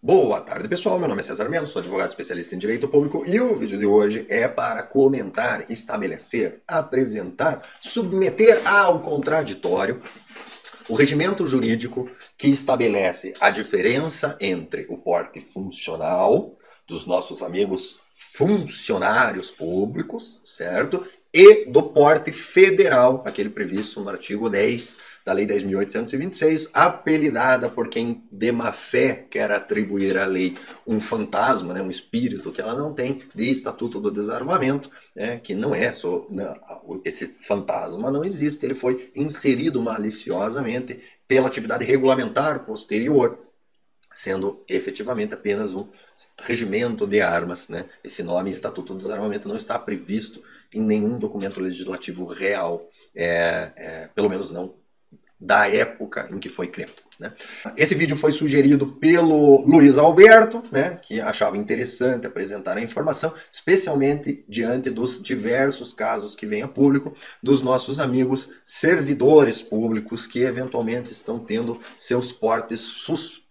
Boa tarde, pessoal. Meu nome é César Melo, sou advogado especialista em direito público e o vídeo de hoje é para comentar, estabelecer, apresentar, submeter ao contraditório o regimento jurídico que estabelece a diferença entre o porte funcional dos nossos amigos funcionários públicos, certo? E do porte federal, aquele previsto no artigo 10 da Lei 10.826, apelidada por quem de má fé quer atribuir à lei um fantasma, um espírito que ela não tem, de Estatuto do Desarmamento, que não é só... esse fantasma não existe, ele foi inserido maliciosamente pela atividade regulamentar posterior, sendo efetivamente apenas um regimento de armas. Esse nome, Estatuto do Desarmamento, não está previsto em nenhum documento legislativo real, pelo menos não da época em que foi criado. Esse vídeo foi sugerido pelo Luiz Alberto, que achava interessante apresentar a informação, especialmente diante dos diversos casos que vêm a público dos nossos amigos servidores públicos que eventualmente estão tendo seus portes suspensos,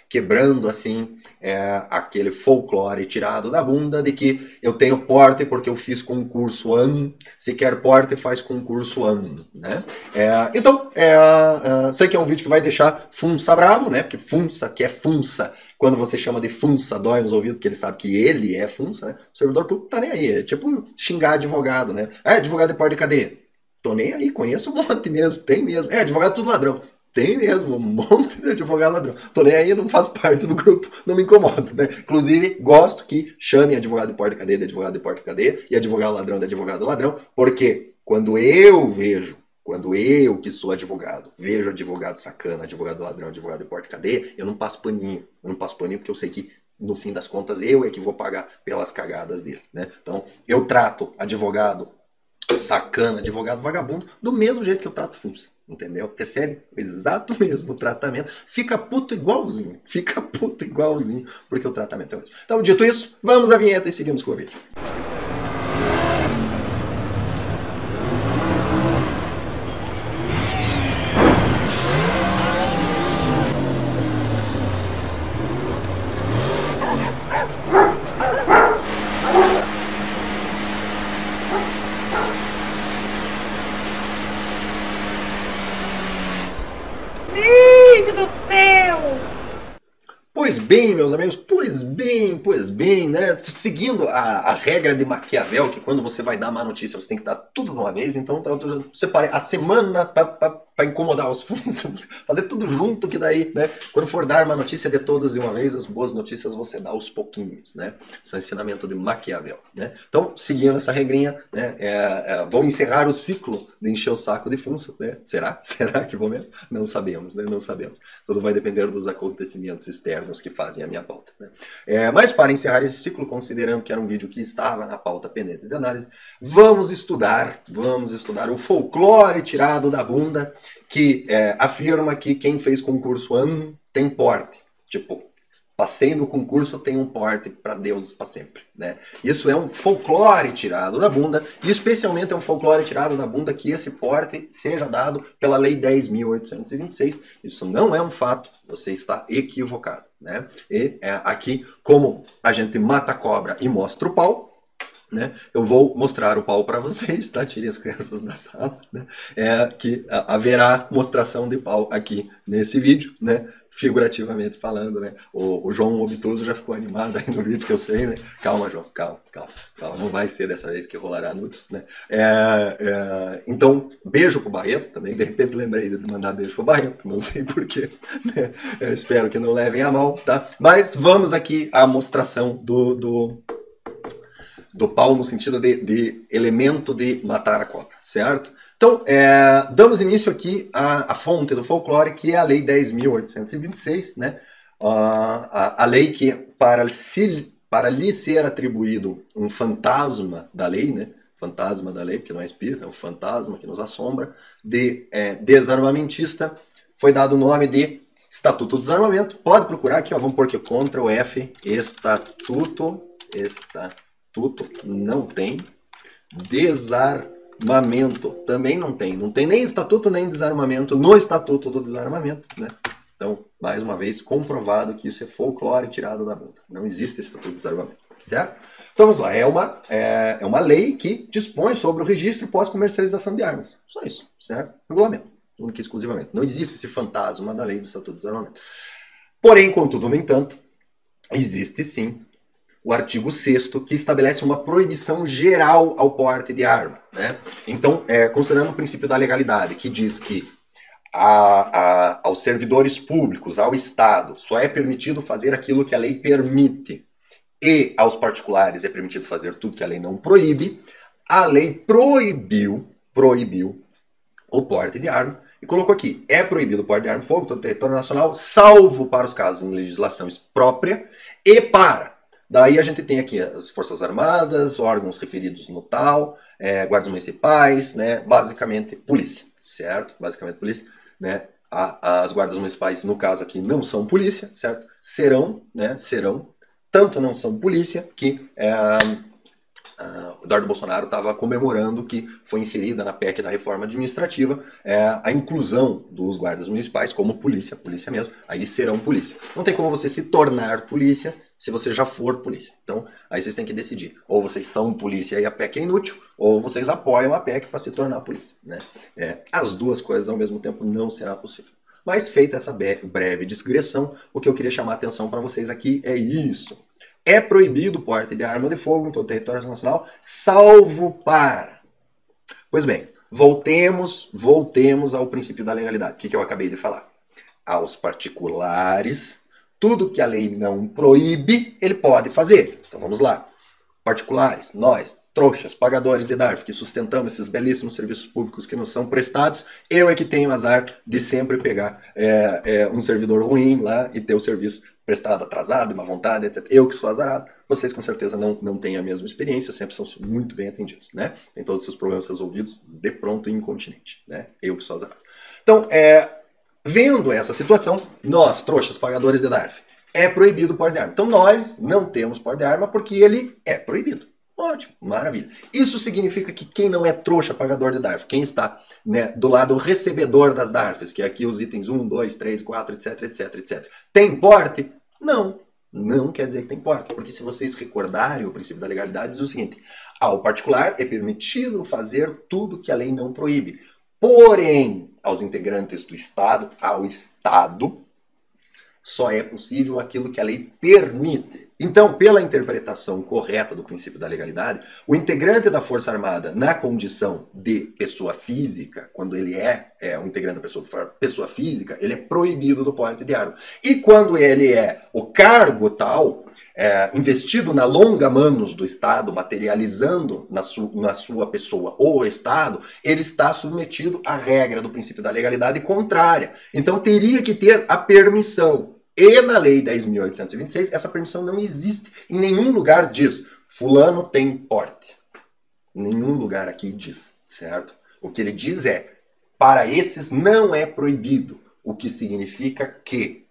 quebrando assim aquele folclore tirado da bunda de que eu tenho porte porque eu fiz concurso ano, se quer porte faz concurso ano, então sei que é um vídeo que vai deixar funça bravo, porque funça, que é funça, quando você chama de funça, dói nos ouvidos, porque ele sabe que ele é funça, o servidor público tá nem aí, é tipo xingar advogado, advogado de porte de cadeia, tô nem aí, conheço um monte mesmo, tem mesmo, advogado tudo ladrão. Tem mesmo, um monte de advogado ladrão. Tô nem aí, não faço parte do grupo, não me incomodo, Inclusive, gosto que chame advogado de porta de cadeia de advogado de porta de cadeia e advogado ladrão de advogado ladrão, porque quando eu, que sou advogado, vejo advogado sacana, advogado ladrão, advogado de porta de cadeia, eu não passo paninho. Eu não passo paninho porque eu sei que, no fim das contas, eu é que vou pagar pelas cagadas dele, Então, eu trato advogado sacana, advogado vagabundo, do mesmo jeito que eu trato funça, entendeu? Recebe o exato mesmo tratamento, fica puto igualzinho, porque o tratamento é o mesmo. Então, dito isso, vamos à vinheta e seguimos com o vídeo. Do céu! Pois bem, meus amigos, pois bem, seguindo a regra de Maquiavel, que quando você vai dar má notícia, você tem que dar tudo de uma vez, então eu separei a semana para incomodar os funcionários, fazer tudo junto, que daí, quando for dar uma notícia de todas de uma vez, as boas notícias você dá aos pouquinhos, Esse é o ensinamento de Maquiavel, Então, seguindo essa regrinha, vou encerrar o ciclo de encher o saco de funça, Será? Será que vou mesmo? Não sabemos, Não sabemos. Tudo vai depender dos acontecimentos externos que fazem a minha pauta. Mas para encerrar esse ciclo, considerando que era um vídeo que estava na pauta pendente de análise, vamos estudar o folclore tirado da bunda que afirma que quem fez concurso ano tem porte. Tipo, passei no concurso, tem um porte para Deus para sempre. Isso é um folclore tirado da bunda, e especialmente é um folclore tirado da bunda que esse porte seja dado pela Lei 10.826. Isso não é um fato, você está equivocado. E aqui, como a gente mata a cobra e mostra o pau, eu vou mostrar o pau para vocês, Tirem as crianças da sala, que haverá mostração de pau aqui nesse vídeo, figurativamente falando, O João Obtuso já ficou animado aí no vídeo, que eu sei, Calma, João, calma, não vai ser dessa vez que rolará nudes, Então, beijo pro Barreto também, de repente lembrei de mandar beijo pro Barreto, não sei porquê, espero que não levem a mal, tá? Mas vamos aqui à mostração do pau no sentido de elemento de matar a cobra, certo? Então, damos início aqui à fonte do folclore, que é a Lei 10.826, a lei que, para lhe ser atribuído um fantasma da lei, fantasma da lei, que não é espírito, é um fantasma que nos assombra, de desarmamentista, foi dado o nome de Estatuto do Desarmamento. Pode procurar aqui, vamos pôr aqui contra o F, Estatuto, não tem, desarmamento também não tem nem estatuto nem desarmamento no Estatuto do Desarmamento, Então, mais uma vez, comprovado que isso é folclore tirado da bunda. Não existe Estatuto de Desarmamento, certo? Então vamos lá, é uma lei que dispõe sobre o registro pós-comercialização de armas. Só isso, certo? Regulamento, único e exclusivamente. Não existe esse fantasma da lei do Estatuto de Desarmamento. Porém, contudo, no entanto, existe sim o artigo 6º, que estabelece uma proibição geral ao porte de arma, né? Então, considerando o princípio da legalidade, que diz que aos servidores públicos, ao Estado, só é permitido fazer aquilo que a lei permite, e aos particulares é permitido fazer tudo que a lei não proíbe, a lei proibiu o porte de arma e colocou aqui, é proibido o porte de arma de fogo em todo o território nacional, salvo para os casos em legislação própria e para. Daí a gente tem aqui as Forças Armadas, órgãos referidos no tal, guardas municipais, né, basicamente polícia, certo? Basicamente polícia, né? As guardas municipais, no caso aqui, não são polícia, certo? Serão, tanto não são polícia que o Eduardo Bolsonaro estava comemorando que foi inserida na PEC da reforma administrativa a inclusão dos guardas municipais como polícia mesmo, aí serão polícia. Não tem como você se tornar polícia se você já for polícia. Então, aí vocês têm que decidir. Ou vocês são polícia e a PEC é inútil, ou vocês apoiam a PEC para se tornar polícia, né? As duas coisas ao mesmo tempo não será possível. Mas feita essa breve digressão, o que eu queria chamar a atenção para vocês aqui é isso. É proibido o porte de arma de fogo em todo o território nacional, salvo para... Pois bem, voltemos ao princípio da legalidade. O que eu acabei de falar? Aos particulares, tudo que a lei não proíbe, ele pode fazer. Então vamos lá. Particulares, nós, trouxas, pagadores de DARF, que sustentamos esses belíssimos serviços públicos que nos são prestados, eu é que tenho azar de sempre pegar um servidor ruim lá e ter o serviço prestado atrasado, de má vontade, etc. Eu que sou azarado, vocês com certeza não têm a mesma experiência, sempre são muito bem atendidos, né? Tem todos os seus problemas resolvidos de pronto e incontinente, né? Eu que sou azarado. Então, vendo essa situação, nós, trouxas, pagadores de DARF, é proibido o porte de arma. Então nós não temos porte de arma porque ele é proibido. Ótimo, maravilha. Isso significa que quem não é trouxa, pagador de DARF, quem está, né, do lado recebedor das DARFs, que é aqui os itens 1, 2, 3, 4, etc, tem porte? Não. Não quer dizer que tem porte, porque se vocês recordarem o princípio da legalidade, diz o seguinte, ao particular é permitido fazer tudo que a lei não proíbe. Porém, aos integrantes do Estado, ao Estado, só é possível aquilo que a lei permite. Então, pela interpretação correta do princípio da legalidade, o integrante da Força Armada, na condição de pessoa física, quando ele é um integrante da pessoa física, ele é proibido do porte de arma. E quando ele é o cargo tal, investido na longa manos do Estado, materializando na sua pessoa o Estado, ele está submetido à regra do princípio da legalidade contrária. Então, teria que ter a permissão. E na Lei 10.826, essa permissão não existe. Em nenhum lugar diz, fulano tem porte. Nenhum lugar aqui diz, certo? O que ele diz é, para esses não é proibido. O que significa que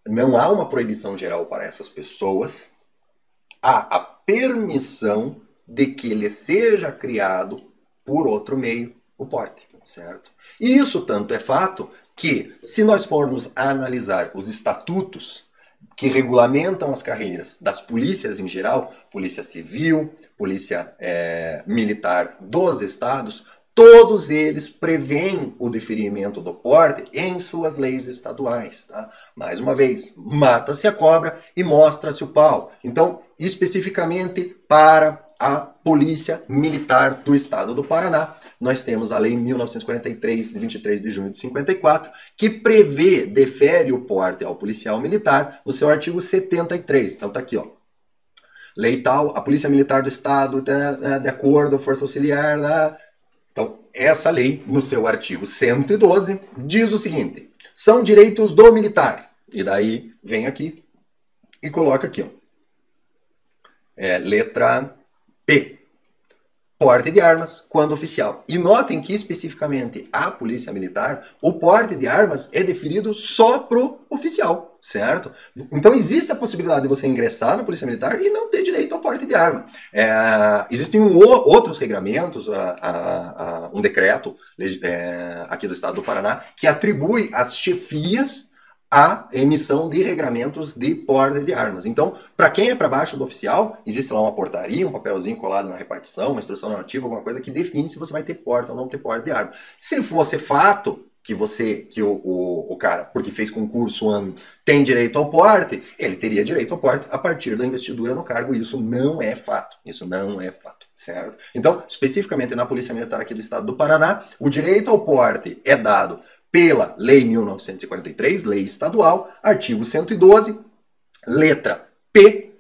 não há uma proibição geral para essas pessoas. Há a permissão de que ele seja criado por outro meio, o porte, certo? E isso tanto é fato que, se nós formos analisar os estatutos que regulamentam as carreiras das polícias em geral, polícia civil, polícia militar dos estados, todos eles prevêem o deferimento do porte em suas leis estaduais. Tá? Mais uma vez, mata-se a cobra e mostra-se o pau. Então, especificamente para a Polícia Militar do Estado do Paraná, nós temos a Lei 1943, de 23 de junho de 54, que defere o porte ao policial militar no seu artigo 73. Então tá aqui, ó. Lei tal, a Polícia Militar do Estado, de acordo, Força Auxiliar, Então, essa lei, no seu artigo 112, diz o seguinte, são direitos do militar. E daí, vem aqui e coloca aqui, ó. Letra P. Porte de armas quando oficial. E notem que, especificamente, a Polícia Militar, o porte de armas é deferido só pro oficial. certo? Então existe a possibilidade de você ingressar na Polícia Militar e não ter direito ao porte de arma. Existem outros regramentos, um decreto aqui do Estado do Paraná que atribui às chefias a emissão de regramentos de porte de armas. Então, para quem é para baixo do oficial, existe lá uma portaria, um papelzinho colado na repartição, uma instrução normativa, alguma coisa que define se você vai ter porte ou não ter porte de arma. Se fosse fato que o cara, porque fez concurso tem direito ao porte, ele teria direito ao porte a partir da investidura no cargo, e isso não é fato. Isso não é fato, certo? Então, especificamente na Polícia Militar aqui do Estado do Paraná, o direito ao porte é dado pela Lei 1943, Lei Estadual, artigo 112, letra P,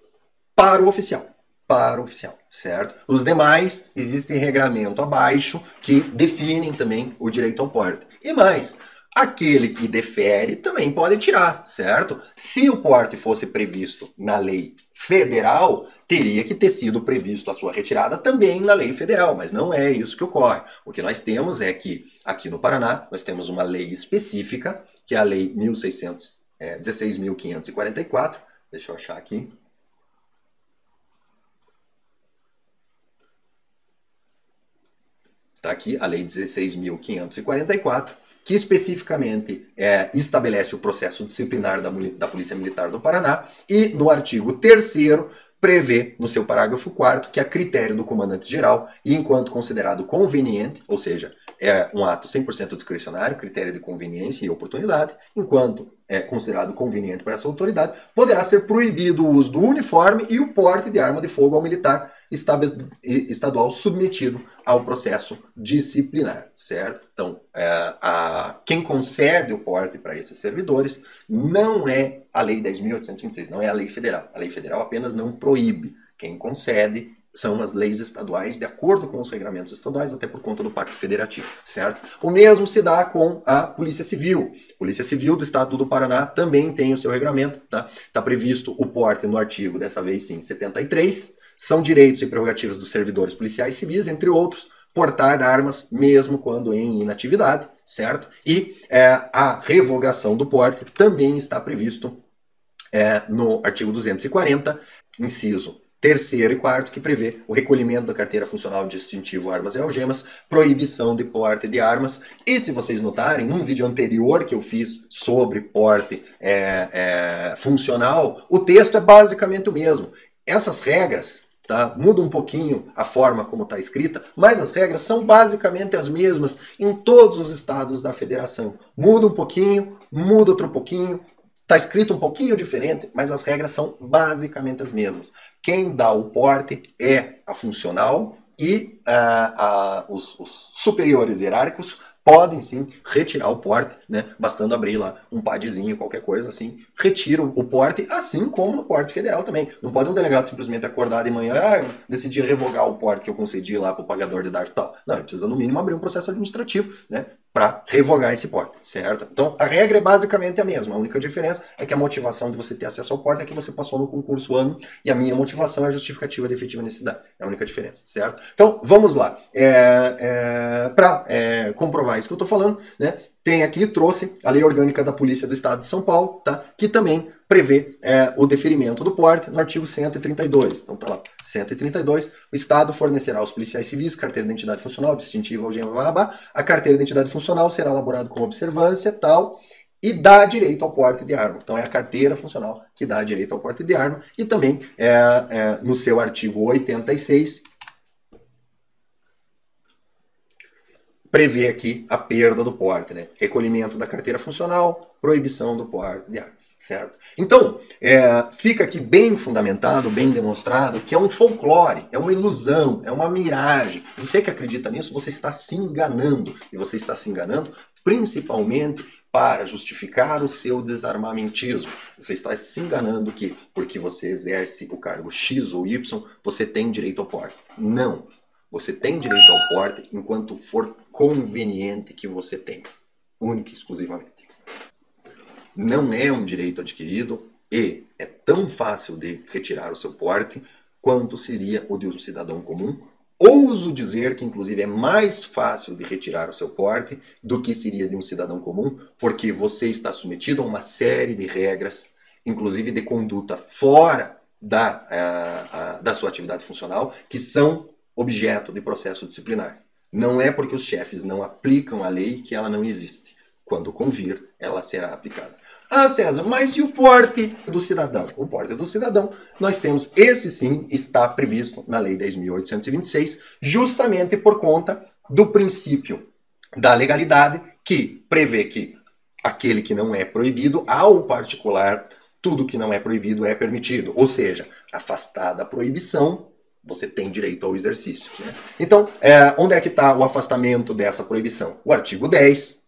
para o oficial. Para o oficial, certo? Os demais, existem regramento abaixo que definem também o direito ao porte. E mais, aquele que defere também pode tirar, certo? Se o porte fosse previsto na lei federal, teria que ter sido previsto a sua retirada também na lei federal, mas não é isso que ocorre. O que nós temos é que, aqui no Paraná, nós temos uma lei específica, que é a Lei 16.544, deixa eu achar aqui. Está aqui a Lei 16.544, que especificamente estabelece o processo disciplinar da Polícia Militar do Paraná, e no artigo 3º prevê, no seu parágrafo 4º, que a critério do comandante-geral, e enquanto considerado conveniente, ou seja, é um ato 100% discricionário, critério de conveniência e oportunidade, enquanto é considerado conveniente para essa autoridade, poderá ser proibido o uso do uniforme e o porte de arma de fogo ao militar estadual submetido ao processo disciplinar, certo? Então, quem concede o porte para esses servidores não é a Lei 10.826, não é a lei federal. A lei federal apenas não proíbe. Quem concede são as leis estaduais, de acordo com os regramentos estaduais, até por conta do Pacto Federativo, certo? O mesmo se dá com a Polícia Civil. Polícia Civil do Estado do Paraná também tem o seu regramento, tá? Está previsto o porte no artigo, dessa vez sim, 73. São direitos e prerrogativas dos servidores policiais civis, entre outros, portar armas mesmo quando em inatividade, certo? E a revogação do porte também está previsto no artigo 240, inciso 3º e 4º, que prevê o recolhimento da carteira funcional de distintivo armas e algemas, proibição de porte de armas. E se vocês notarem, num vídeo anterior que eu fiz sobre porte funcional, o texto é basicamente o mesmo. Essas regras, tá, muda um pouquinho a forma como está escrita, mas as regras são basicamente as mesmas em todos os estados da federação. Muda um pouquinho, muda outro pouquinho, está escrito um pouquinho diferente, mas as regras são basicamente as mesmas. Quem dá o porte é a funcional e os superiores hierárquicos podem sim retirar o porte, né? Bastando abrir lá um padzinho, qualquer coisa assim, retiram o porte, assim como no porte federal também. Não pode um delegado simplesmente acordar de manhã, decidir revogar o porte que eu concedi lá para o pagador de DARF e tal. Não, ele precisa no mínimo abrir um processo administrativo, né? Para revogar esse porte, certo? Então, a regra é basicamente a mesma. A única diferença é que a motivação de você ter acesso ao porte é que você passou no concurso ano, e a minha motivação é a justificativa de efetiva necessidade. É a única diferença, certo? Então, vamos lá. Para comprovar isso que eu estou falando, né? Tem aqui, trouxe a Lei Orgânica da Polícia do Estado de São Paulo, tá? Que também prevê o deferimento do porte no artigo 132. Então tá lá, 132. O Estado fornecerá aos policiais civis carteira de identidade funcional, distintiva, algema, babá. A carteira de identidade funcional será elaborada com observância, tal, e dá direito ao porte de arma. Então é a carteira funcional que dá direito ao porte de arma. E também, no seu artigo 86, prevê aqui a perda do porte, né? Recolhimento da carteira funcional, proibição do porte de armas, certo? Então, fica aqui bem fundamentado, bem demonstrado que é um folclore, é uma ilusão, é uma miragem. Você que acredita nisso, você está se enganando. E você está se enganando principalmente para justificar o seu desarmamentismo. Você está se enganando que, porque você exerce o cargo X ou Y, você tem direito ao porte. Não. Você tem direito ao porte enquanto for conveniente que você tenha. Única e exclusivamente. Não é um direito adquirido e é tão fácil de retirar o seu porte quanto seria o de um cidadão comum Ouso dizer que, inclusive, é mais fácil de retirar o seu porte do que seria de um cidadão comum, porque você está submetido a uma série de regras, inclusive de conduta fora da sua atividade funcional, que são objeto de processo disciplinar. Não é porque os chefes não aplicam a lei que ela não existe. Quando convir, ela será aplicada. Ah, César, mas e o porte do cidadão? O porte do cidadão, nós temos, esse sim, está previsto na Lei 10.826, justamente por conta do princípio da legalidade, que prevê que aquele que não é proibido, ao particular, tudo que não é proibido é permitido. Ou seja, afastada a proibição, você tem direito ao exercício. Né? Então, onde é que está o afastamento dessa proibição? O artigo 10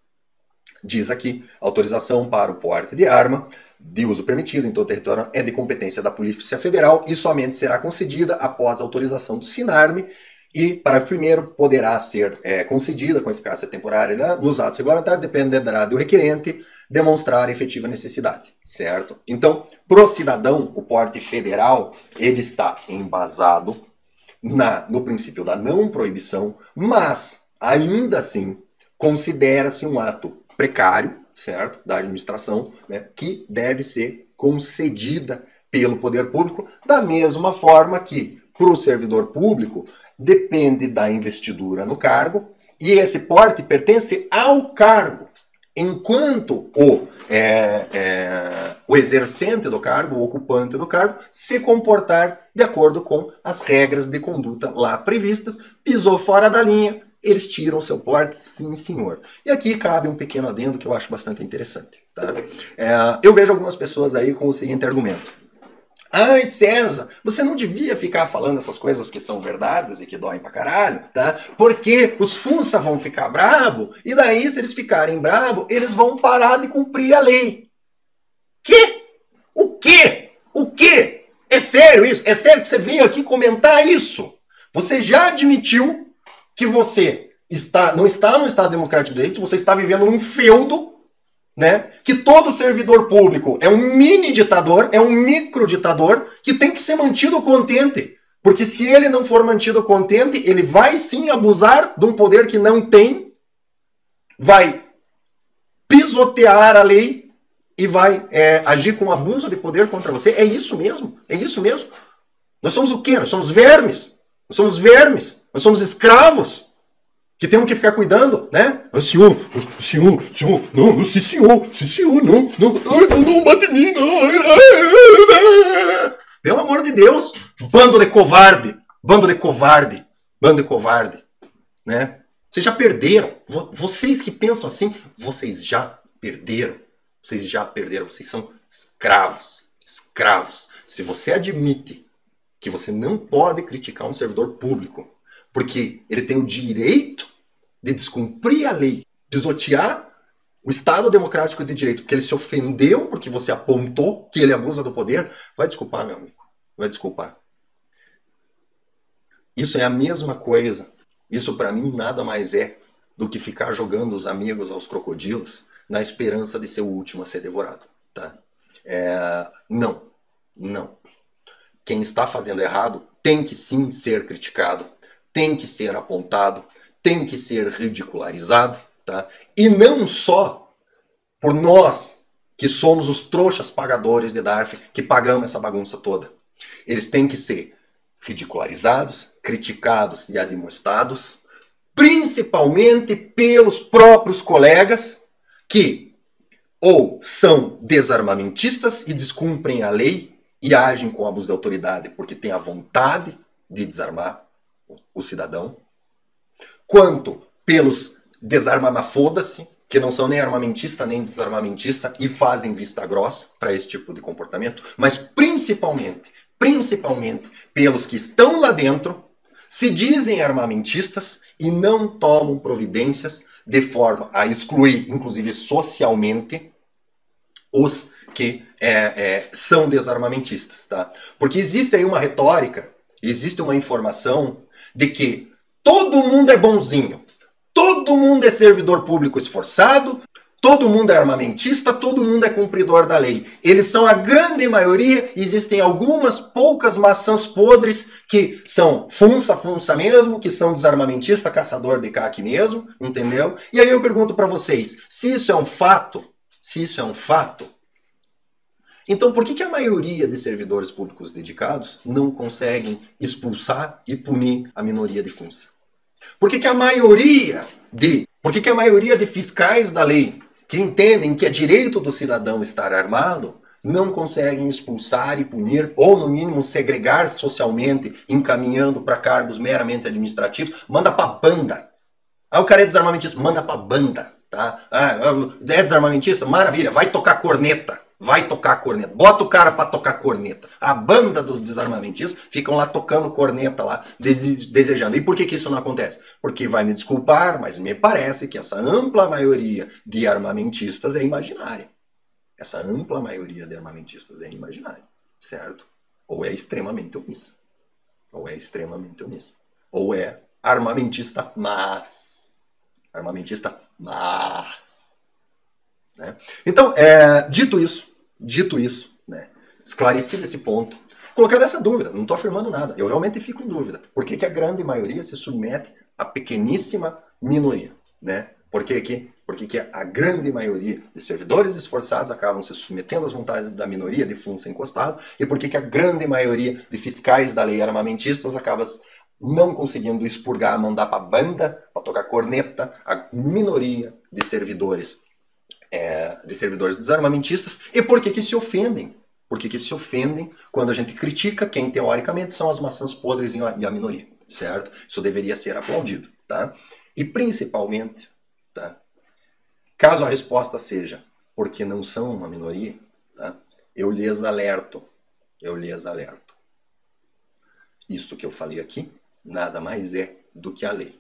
diz aqui, autorização para o porte de arma de uso permitido em todo o território é de competência da Polícia Federal e somente será concedida após a autorização do SINARME e, para primeiro, poderá ser concedida com eficácia temporária, né, nos atos regulamentares, dependerá do requerente demonstrar efetiva necessidade, certo? Então, pro cidadão, o porte federal, ele está embasado no princípio da não proibição, mas, ainda assim, considera-se um ato precário, certo, da administração, né, que deve ser concedida pelo poder público, da mesma forma que, para o servidor público, depende da investidura no cargo, e esse porte pertence ao cargo, enquanto o exercente do cargo, o ocupante do cargo, se comportar de acordo com as regras de conduta lá previstas, pisou fora da linha, eles tiram o seu porte, sim senhor. E aqui cabe um pequeno adendo que eu acho bastante interessante. Tá? Eu vejo algumas pessoas aí com o seguinte argumento. Ai, César, você não devia ficar falando essas coisas que são verdades e que doem pra caralho, tá? Porque os funça vão ficar brabo, e daí, se eles ficarem brabo, eles vão parar de cumprir a lei. Que? O quê? O quê? É sério isso? É sério que você veio aqui comentar isso? Você já admitiu que você não está no Estado Democrático de Direito, você está vivendo num feudo, né? Que todo servidor público é um mini ditador, é um micro ditador, que tem que ser mantido contente. Porque se ele não for mantido contente, ele vai sim abusar de um poder que não tem, vai pisotear a lei e vai agir com abuso de poder contra você. É isso mesmo? É isso mesmo? Nós somos o quê? Nós somos vermes. Nós somos vermes. Nós somos escravos. Que temos que ficar cuidando, né? Senhor, não, senhor, não bate em mim, não. Pelo amor de Deus, bando de covarde, né? Vocês já perderam. Vocês que pensam assim, vocês já perderam. Vocês são escravos. Se você admite que você não pode criticar um servidor público, porque ele tem o direito de descumprir a lei, pisotear o Estado Democrático de Direito, porque ele se ofendeu, porque você apontou que ele abusa do poder, vai desculpar, meu amigo. Vai desculpar. Isso é a mesma coisa. Isso para mim nada mais é do que ficar jogando os amigos aos crocodilos na esperança de ser o último a ser devorado. Tá? Não. Quem está fazendo errado tem que sim ser criticado, tem que ser apontado, tem que ser ridicularizado, tá? E não só por nós, que somos os trouxas pagadores de DARF, que pagamos essa bagunça toda. Eles têm que ser ridicularizados, criticados e admoestados, principalmente pelos próprios colegas que ou são desarmamentistas e descumprem a lei e agem com abuso de autoridade porque têm a vontade de desarmar o cidadão, quanto pelos desarmama-foda-se, que não são nem armamentista nem desarmamentista e fazem vista grossa para esse tipo de comportamento, mas principalmente pelos que estão lá dentro, se dizem armamentistas e não tomam providências de forma a excluir, inclusive socialmente, os que são desarmamentistas. Tá? Porque existe aí uma retórica, existe uma informação de que todo mundo é bonzinho, todo mundo é servidor público esforçado, Todo mundo é armamentista, todo mundo é cumpridor da lei. Eles são a grande maioria, existem algumas poucas maçãs podres que são funça mesmo, que são desarmamentista, caçador de caque mesmo, entendeu? E aí eu pergunto para vocês, se isso é um fato, então por que a maioria de servidores públicos dedicados não conseguem expulsar e punir a minoria de funça? Por que a maioria de fiscais da lei que entendem que é direito do cidadão estar armado, não conseguem expulsar e punir, ou no mínimo segregar socialmente, encaminhando para cargos meramente administrativos, manda pra banda. Ah, o cara é desarmamentista, manda pra banda, tá? Ah, é desarmamentista? Maravilha, vai tocar corneta. Bota o cara pra tocar corneta. A banda dos desarmamentistas ficam lá tocando corneta lá, desejando. E por que isso não acontece? Porque vai me desculpar, mas me parece que essa ampla maioria de armamentistas é imaginária. Certo? Ou é extremamente omissa. Ou é armamentista, mas. Né? Então, dito isso, né, esclarecido esse ponto, colocado essa dúvida, não estou afirmando nada, eu realmente fico em dúvida. Por que a grande maioria se submete à pequeníssima minoria? Né? Por que a grande maioria de servidores esforçados acabam se submetendo às vontades da minoria de funça encostado? E por que a grande maioria de fiscais da lei armamentistas acaba não conseguindo expurgar, mandar para banda, para tocar corneta, a minoria de servidores desarmamentistas? E por que se ofendem? Quando a gente critica quem teoricamente são as maçãs podres e a minoria, certo? Isso deveria ser aplaudido, tá? E principalmente, tá? Caso a resposta seja porque não são uma minoria, tá? Eu lhes alerto. Isso que eu falei aqui nada mais é do que a lei.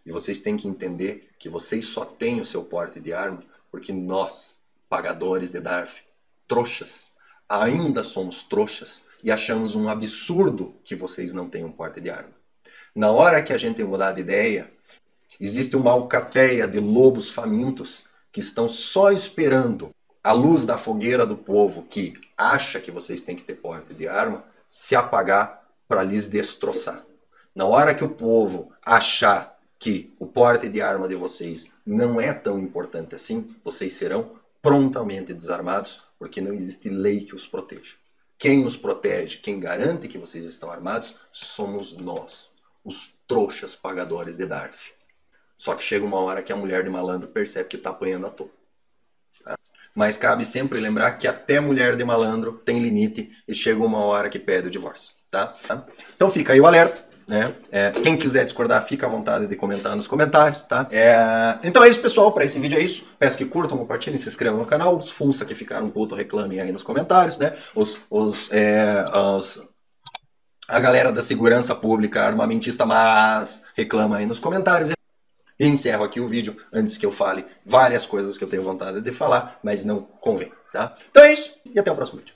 E vocês têm que entender que vocês só têm o seu porte de arma porque nós, pagadores de DARF, trouxas, ainda somos trouxas e achamos um absurdo que vocês não tenham porte de arma. Na hora que a gente mudar de ideia, existe uma alcateia de lobos famintos que estão só esperando a luz da fogueira do povo que acha que vocês têm que ter porte de arma se apagar para lhes destroçar. Na hora que o povo achar que o porte de arma de vocês não é tão importante assim, vocês serão prontamente desarmados, porque não existe lei que os proteja. Quem os protege, quem garante que vocês estão armados, somos nós, os trouxas pagadores de DARF. Só que chega uma hora que a mulher de malandro percebe que está apanhando à toa. Tá? Mas cabe sempre lembrar que até mulher de malandro tem limite e chega uma hora que pede o divórcio. Tá? Então fica aí o alerta. Né? Quem quiser discordar, fica à vontade de comentar nos comentários, tá? Então é isso, pessoal, para esse vídeo é isso. Peço que curtam, compartilhem, se inscrevam no canal. Os funça que ficaram puto, reclamem aí nos comentários, né? A galera da segurança pública, armamentista, mas reclama aí nos comentários. E encerro aqui o vídeo antes que eu fale várias coisas que eu tenho vontade de falar, mas não convém, tá? Então é isso, e até o próximo vídeo.